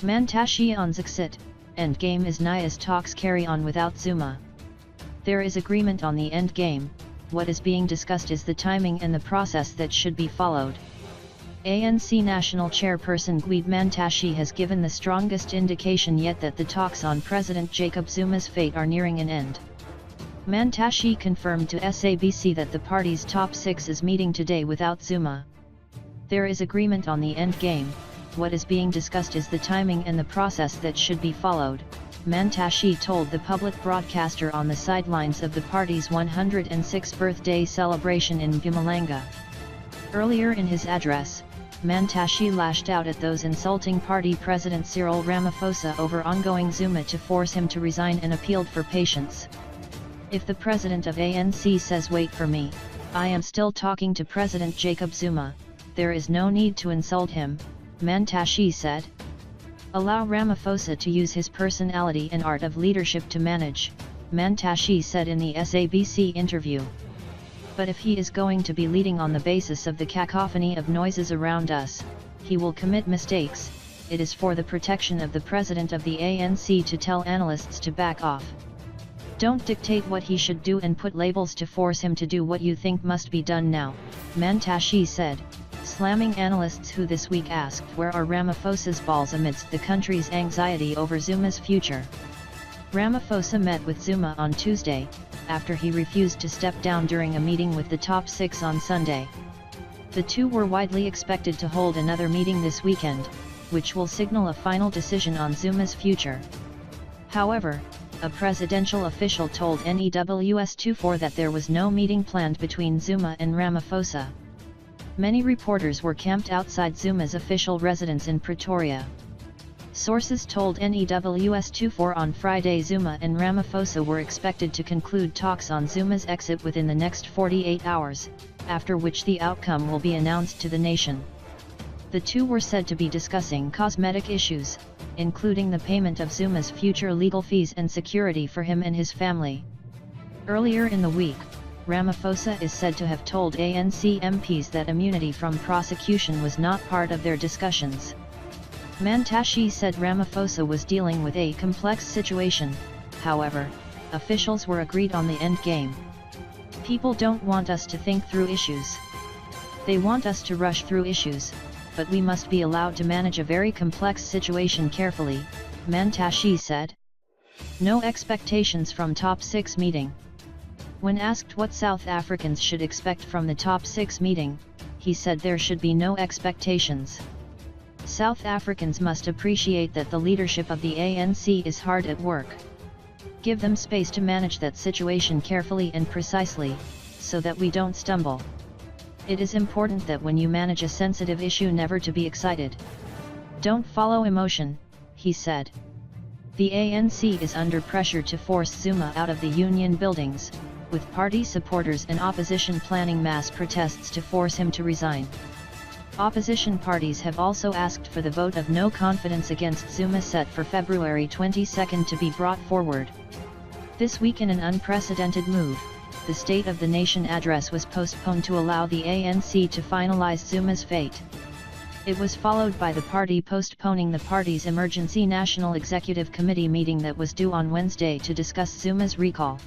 Mantashe on Zexit, endgame is Nigh as talks carry on without Zuma. There is agreement on the endgame. What is being discussed is the timing and the process that should be followed. ANC National Chairperson Gwede Mantashe has given the strongest indication yet that the talks on President Jacob Zuma's fate are nearing an end. Mantashe confirmed to SABC that the party's top six is meeting today without Zuma. There is agreement on the endgame. What is being discussed is the timing and the process that should be followed, Mantashe told the public broadcaster on the sidelines of the party's 106th birthday celebration in Mpumalanga. Earlier in his address, Mantashe lashed out at those insulting party President Cyril Ramaphosa over ongoing Zuma to force him to resign and appealed for patience. If the president of ANC says wait for me, I am still talking to President Jacob Zuma, there is no need to insult him, Mantashe said. Allow Ramaphosa to use his personality and art of leadership to manage, Mantashe said in the SABC interview. But if he is going to be leading on the basis of the cacophony of noises around us, he will commit mistakes. It is for the protection of the president of the ANC to tell analysts to back off. Don't dictate what he should do and put labels to force him to do what you think must be done now, Mantashe said, slamming analysts who this week asked where are Ramaphosa's balls amidst the country's anxiety over Zuma's future. Ramaphosa met with Zuma on Tuesday, after he refused to step down during a meeting with the top six on Sunday. The two were widely expected to hold another meeting this weekend, which will signal a final decision on Zuma's future. However, a presidential official told NEWS24 that there was no meeting planned between Zuma and Ramaphosa. Many reporters were camped outside Zuma's official residence in Pretoria. Sources told NEWS24 on Friday Zuma and Ramaphosa were expected to conclude talks on Zuma's exit within the next 48 hours, after which the outcome will be announced to the nation. The two were said to be discussing cosmetic issues, including the payment of Zuma's future legal fees and security for him and his family. Earlier in the week, Ramaphosa is said to have told ANC MPs that immunity from prosecution was not part of their discussions. Mantashe said Ramaphosa was dealing with a complex situation. However, officials were agreed on the endgame. People don't want us to think through issues. They want us to rush through issues, but we must be allowed to manage a very complex situation carefully, Mantashe said. No expectations from top six meeting. When asked what South Africans should expect from the top six meeting, he said there should be no expectations. South Africans must appreciate that the leadership of the ANC is hard at work. Give them space to manage that situation carefully and precisely, so that we don't stumble. It is important that when you manage a sensitive issue never to be excited. Don't follow emotion, he said. The ANC is under pressure to force Zuma out of the union buildings, with party supporters and opposition planning mass protests to force him to resign. Opposition parties have also asked for the vote of no confidence against Zuma set for February 22 to be brought forward. This week, in an unprecedented move, the State of the Nation address was postponed to allow the ANC to finalize Zuma's fate. It was followed by the party postponing the party's emergency National Executive Committee meeting that was due on Wednesday to discuss Zuma's recall.